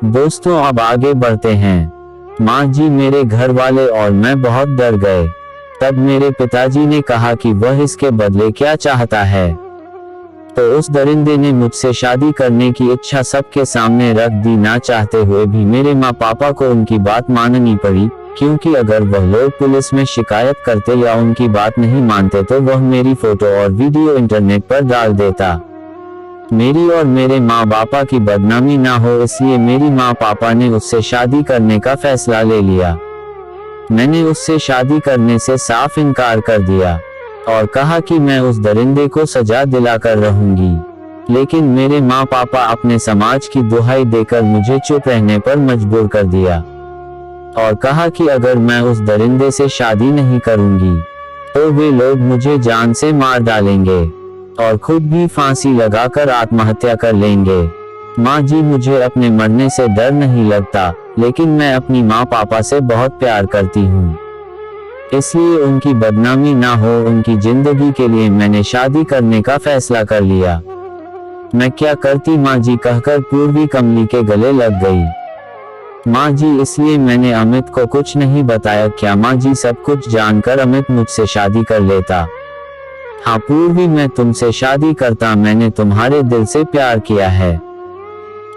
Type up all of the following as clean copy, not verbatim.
दोस्तों अब आगे बढ़ते हैं। माँ जी, मेरे घर वाले और मैं बहुत डर गए। तब मेरे पिताजी ने कहा कि वह इसके बदले क्या चाहता है। तो उस दरिंदे ने मुझसे शादी करने की इच्छा सबके सामने रख दी। ना चाहते हुए भी मेरे माँ पापा को उनकी बात माननी पड़ी, क्योंकि अगर वह लोग पुलिस में शिकायत करते या उनकी बात नहीं मानते तो वह मेरी फोटो और वीडियो इंटरनेट पर डाल देता। मेरी और मेरे माँ पापा की बदनामी ना हो, इसलिए मेरी माँ पापा ने उससे शादी करने का फैसला ले लिया। मैंने उससे शादी करने से साफ इनकार कर दिया और कहा कि मैं उस दरिंदे को सजा दिलाकर रहूंगी। लेकिन मेरे माँ पापा अपने समाज की दुहाई देकर मुझे चुप रहने पर मजबूर कर दिया और कहा कि अगर मैं उस दरिंदे से शादी नहीं करूंगी तो वे लोग मुझे जान से मार डालेंगे और खुद भी फांसी लगाकर आत्महत्या कर लेंगे। माँ जी, मुझे अपने मरने से डर नहीं लगता, लेकिन मैं अपनी माँ पापा से बहुत प्यार करती हूँ, इसलिए उनकी बदनामी ना हो उनकी जिंदगी के लिए मैंने शादी करने का फैसला कर लिया। मैं क्या करती माँ जी, कहकर पूर्वी कमली के गले लग गई। माँ जी, इसलिए मैंने अमित को कुछ नहीं बताया। क्या माँ जी, सब कुछ जानकर अमित मुझसे शादी कर लेता? हाँ पूर्वी, मैं तुमसे शादी करता। मैंने तुम्हारे दिल से प्यार किया है,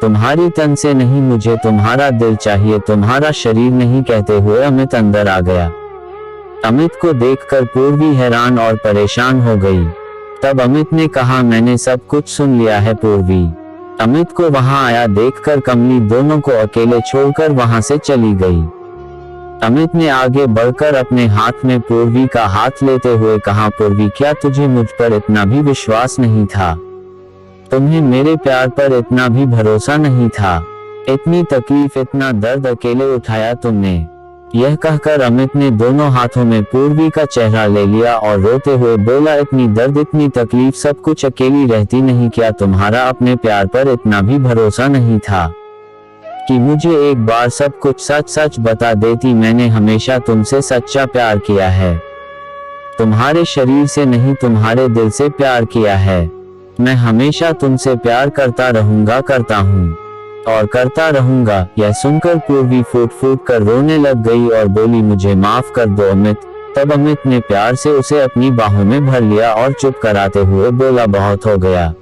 तुम्हारी तन से नहीं। मुझे तुम्हारा दिल चाहिए, तुम्हारा शरीर नहीं, कहते हुए अमित अंदर आ गया। अमित को देखकर पूर्वी हैरान और परेशान हो गई। तब अमित ने कहा, मैंने सब कुछ सुन लिया है पूर्वी। अमित को वहां आया देखकर कमली दोनों को अकेले छोड़कर वहां से चली गई। अमित ने आगे बढ़कर अपने हाथ में पूर्वी का हाथ लेते हुए कहा, पूर्वी, क्या तुझे मुझ पर इतना भी विश्वास नहीं था? तुम्हें मेरे प्यार पर इतना भी भरोसा नहीं था? इतनी तकलीफ, इतना दर्द अकेले उठाया तुमने? यह कहकर अमित ने दोनों हाथों में पूर्वी का चेहरा ले लिया और रोते हुए बोला, इतनी दर्द, इतनी तकलीफ, सब कुछ अकेली रहती नहीं? क्या तुम्हारा अपने प्यार पर इतना भी भरोसा नहीं था कि मुझे एक बार सब कुछ सच सच बता देती? मैंने हमेशा तुमसे सच्चा प्यार किया है, तुम्हारे शरीर से नहीं, तुम्हारे दिल से प्यार किया है। मैं हमेशा तुमसे प्यार करता रहूंगा, करता हूँ और करता रहूंगा। यह सुनकर पूर्वी फूट फूट कर रोने लग गई और बोली, मुझे माफ कर दो अमित। तब अमित ने प्यार से उसे अपनी बाहों में भर लिया और चुप कराते हुए बोला, बहुत हो गया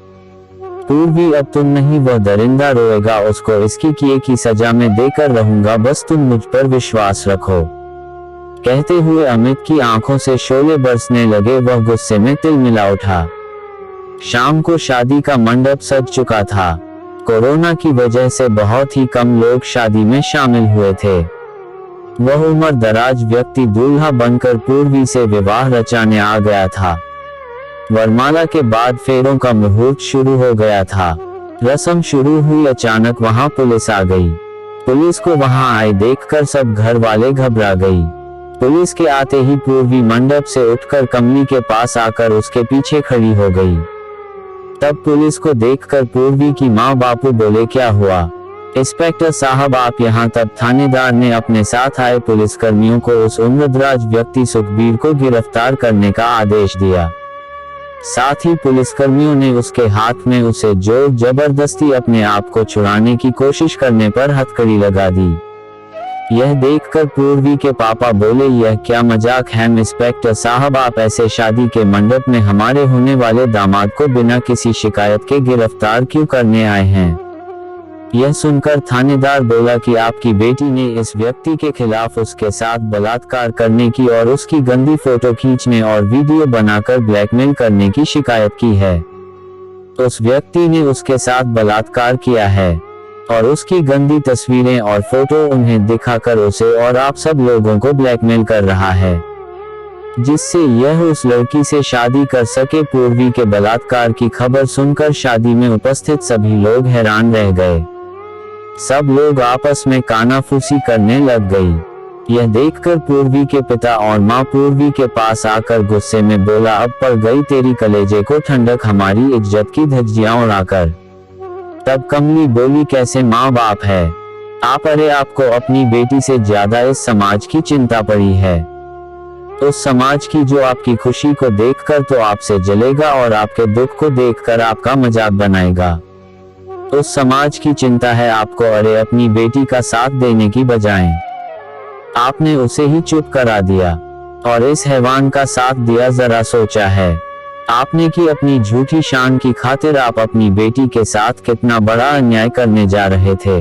पूर्वी, अब तुम नहीं, वह दरिंदा रोएगा, उसको इसकी किए की सजा में देकर रहूंगा, बस तुम मुझ पर विश्वास रखो। कहते हुए अमित की आंखों से शोले बरसने लगे। वह गुस्से में तिलमिला उठा। शाम को शादी का मंडप सज चुका था। कोरोना की वजह से बहुत ही कम लोग शादी में शामिल हुए थे। वह उम्र दराज व्यक्ति दूल्हा बनकर पूर्वी से विवाह रचाने आ गया था। वरमाला के बाद फेरों का मुहूर्त शुरू हो गया था। रस्म शुरू हुई, अचानक वहां पुलिस आ गई। पुलिस को वहां आए देखकर सब घर वाले घबरा गई। पुलिस के आते ही पूर्वी मंडप से उठकर कमली के पास आकर उसके पीछे खड़ी हो गई। तब पुलिस को देखकर पूर्वी की माँ बापू बोले, क्या हुआ? इंस्पेक्टर साहब आप यहाँ? तब थानेदार ने अपने साथ आए पुलिसकर्मियों को उस उम्रदराज व्यक्ति सुखबीर को गिरफ्तार करने का आदेश दिया। साथ ही पुलिसकर्मियों ने उसके हाथ में उसे जोर जबरदस्ती अपने आप को छुड़ाने की कोशिश करने पर हथकड़ी लगा दी। यह देखकर पूर्वी के पापा बोले, यह क्या मजाक है इंस्पेक्टर साहब? आप ऐसे शादी के मंडप में हमारे होने वाले दामाद को बिना किसी शिकायत के गिरफ्तार क्यों करने आए हैं? यह सुनकर थानेदार बोला कि आपकी बेटी ने इस व्यक्ति के खिलाफ उसके साथ बलात्कार करने की और उसकी गंदी फोटो खींचने और वीडियो बनाकर ब्लैकमेल करने की शिकायत की है। उस व्यक्ति ने उसके साथ बलात्कार किया है और उसकी गंदी तस्वीरें और फोटो उन्हें दिखाकर उसे और आप सब लोगों को ब्लैकमेल कर रहा है, जिससे यह उस लड़की से शादी कर सके। पूर्वी के बलात्कार की खबर सुनकर शादी में उपस्थित सभी लोग हैरान रह गए। सब लोग आपस में कानाफूसी करने लग गई। यह देखकर पूर्वी के पिता और माँ पूर्वी के पास आकर गुस्से में बोला, अब पड़ गई तेरी कलेजे को ठंडक, हमारी इज्जत की धज्जियां उड़ाकर। तब कमली बोली, कैसे माँ बाप है आप? अरे आपको अपनी बेटी से ज्यादा इस समाज की चिंता पड़ी है, उस समाज की जो आपकी खुशी को देखकर तो आपसे जलेगा और आपके दुख को देखकर आपका मजाक बनाएगा। उस समाज की चिंता है आपको, अरे अपनी बेटी का साथ देने की बजाय आपने उसे ही चुप करा दिया और इस हैवान का साथ दिया। जरा सोचा है आपने कि अपनी झूठी शान की खातिर आप अपनी बेटी के साथ कितना बड़ा अन्याय करने जा रहे थे।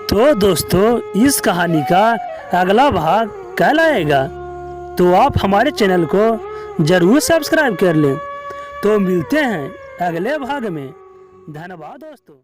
तो दोस्तों, इस कहानी का अगला भाग कल आएगा, तो आप हमारे चैनल को जरूर सब्सक्राइब कर लें। तो मिलते हैं अगले भाग में। धन्यवाद दोस्तों।